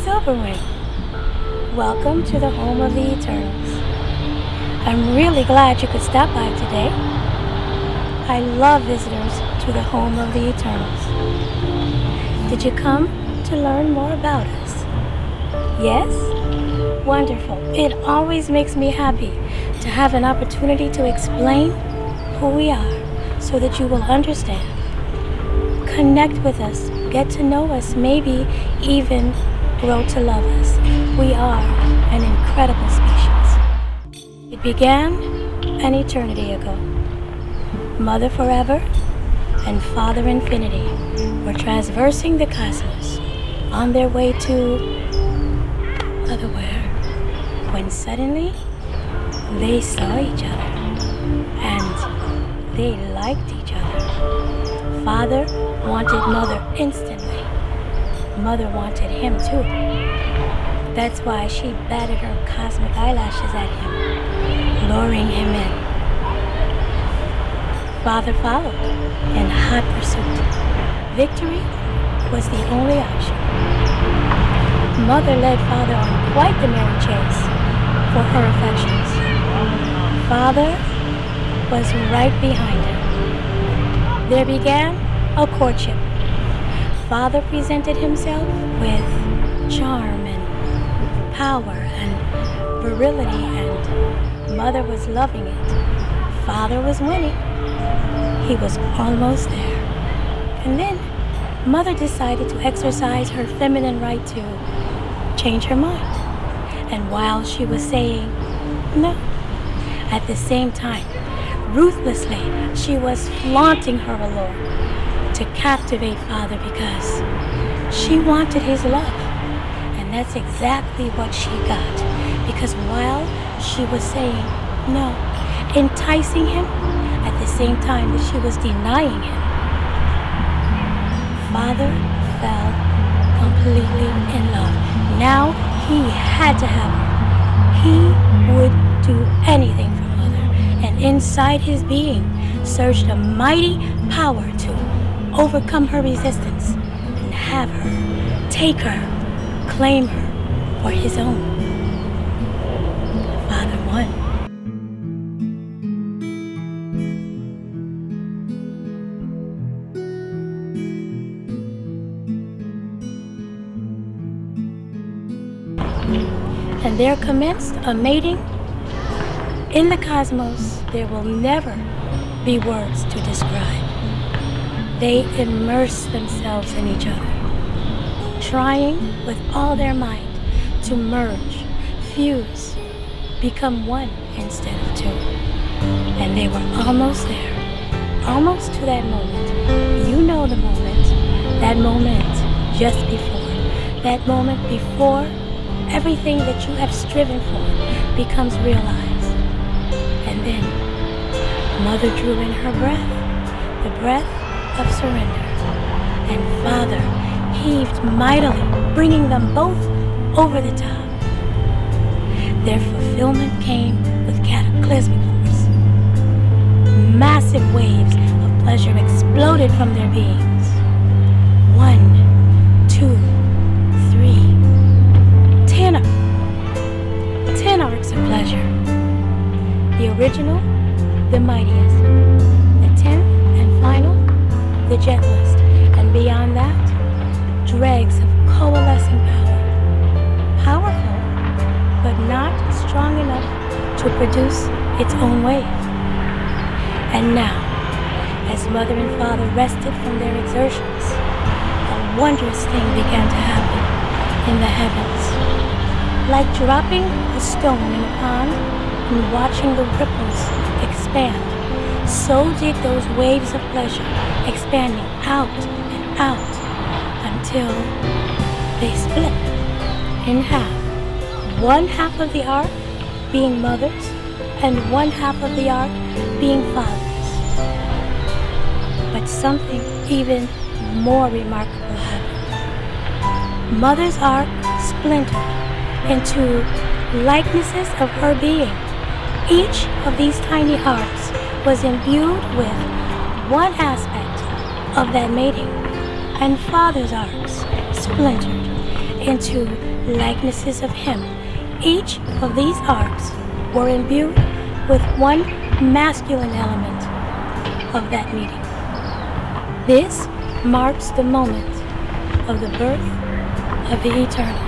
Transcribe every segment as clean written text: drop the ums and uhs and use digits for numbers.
Silverwing. Welcome to the home of the Eternals. I'm really glad you could stop by today. I love visitors to the home of the Eternals. Did you come to learn more about us? Yes? Wonderful. It always makes me happy to have an opportunity to explain who we are so that you will understand. Connect with us, get to know us, maybe even grow to love us. We are an incredible species. It began an eternity ago. Mother Forever and Father Infinity were traversing the cosmos on their way to otherwhere, when suddenly they saw each other and they liked each other. Father wanted Mother instantly. Mother wanted him too. That's why she batted her cosmic eyelashes at him, luring him in. Father followed in hot pursuit. Victory was the only option. Mother led Father on quite the merry chase for her affections. Father was right behind her. There began a courtship. Father presented himself with charm and power and virility, and Mother was loving it. Father was winning. He was almost there. And then Mother decided to exercise her feminine right to change her mind. And while she was saying no, at the same time, ruthlessly, she was flaunting her allure to captivate Father because she wanted his love. And that's exactly what she got. Because while she was saying no, enticing him, at the same time that she was denying him, Father fell completely in love. Now he had to have her. He would do anything for Mother. And inside his being surged a mighty power to overcome her resistance and have her, take her, claim her for his own. Father won. And there commenced a mating. In the cosmos, there will never be words to describe. They immerse themselves in each other, trying with all their might to merge, fuse, become one instead of two. And they were almost there, almost to that moment. You know the moment, that moment just before, that moment before everything that you have striven for becomes realized. And then Mother drew in her breath, the breath of surrender, and Father heaved mightily, bringing them both over the top. Their fulfillment came with cataclysmic force. Massive waves of pleasure exploded from their beings. 1, 2, 3, 10 arcs of pleasure. The original, the mightiest. The 10th and final, the gentlest, and beyond that, dregs of coalescing power. Powerful, but not strong enough to produce its own wave. And now, as Mother and Father rested from their exertions, a wondrous thing began to happen in the heavens. Like dropping a stone in a pond and watching the ripples expand, so did those waves of pleasure expanding out and out until they split in half. One half of the arc being Mother's and one half of the arc being Father's. But something even more remarkable happened. Mother's arc splintered into likenesses of her being. Each of these tiny arcs was imbued with one aspect of that mating, and Father's arcs splintered into likenesses of him. Each of these arcs were imbued with one masculine element of that meeting. This marks the moment of the birth of the Eternals.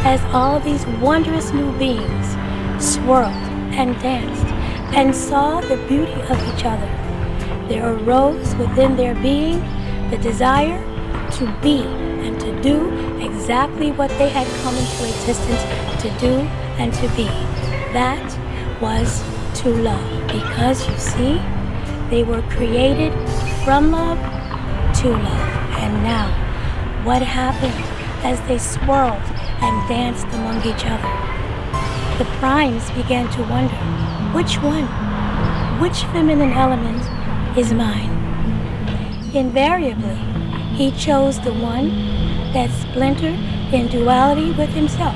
As all these wondrous new beings swirled and danced and saw the beauty of each other, there arose within their being the desire to be and to do exactly what they had come into existence to do and to be. That was to love, because you see, they were created from love to love. And now, what happened as they swirled and danced among each other? The primes began to wonder, which one, which feminine element is mine? Invariably, he chose the one that splintered in duality with himself,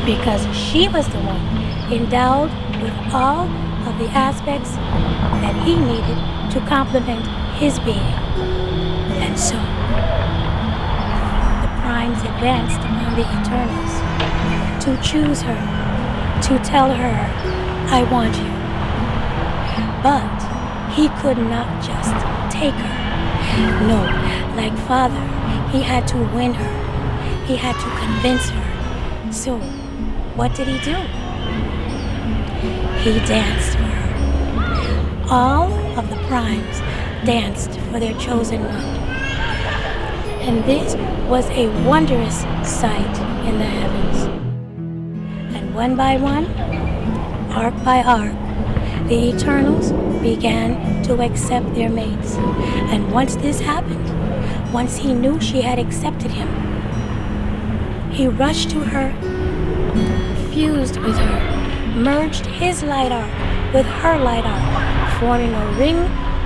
because she was the one endowed with all of the aspects that he needed to complement his being. And so, primes advanced among the Eternals to choose her, to tell her, I want you. But he could not just take her. No, like Father, he had to win her. He had to convince her. So, what did he do? He danced for her. All of the primes danced for their chosen one. And this was a wondrous sight in the heavens. And one by one, arc by arc, the Eternals began to accept their mates. And once this happened, once he knew she had accepted him, he rushed to her, fused with her, merged his light arc with her light arc, forming a ring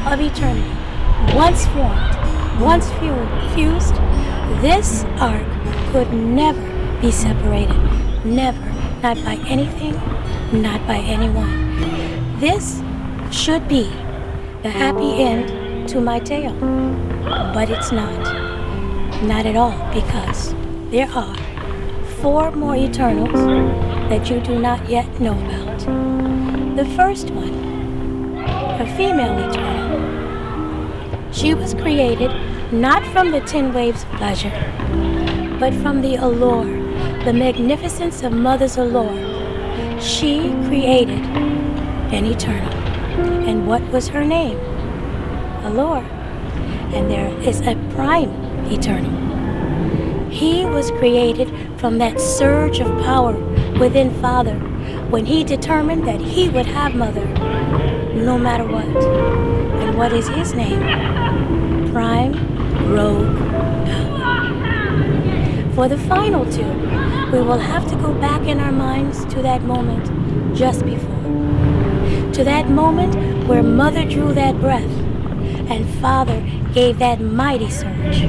of eternity. Once formed, once fused, this arc could never be separated. Never. Not by anything, not by anyone. This should be the happy end to my tale. But it's not. Not at all, because there are 4 more Eternals that you do not yet know about. The first one, a female Eternal. She was created not from the 10 waves of pleasure, but from the allure, the magnificence of Mother's allure. She created an Eternal. And what was her name? Allure. And there is a prime Eternal. He was created from that surge of power within Father when he determined that he would have Mother, no matter what. And what is his name? Prime Rogue Power. For the final 2, we will have to go back in our minds to that moment just before. To that moment where Mother drew that breath and Father gave that mighty surge.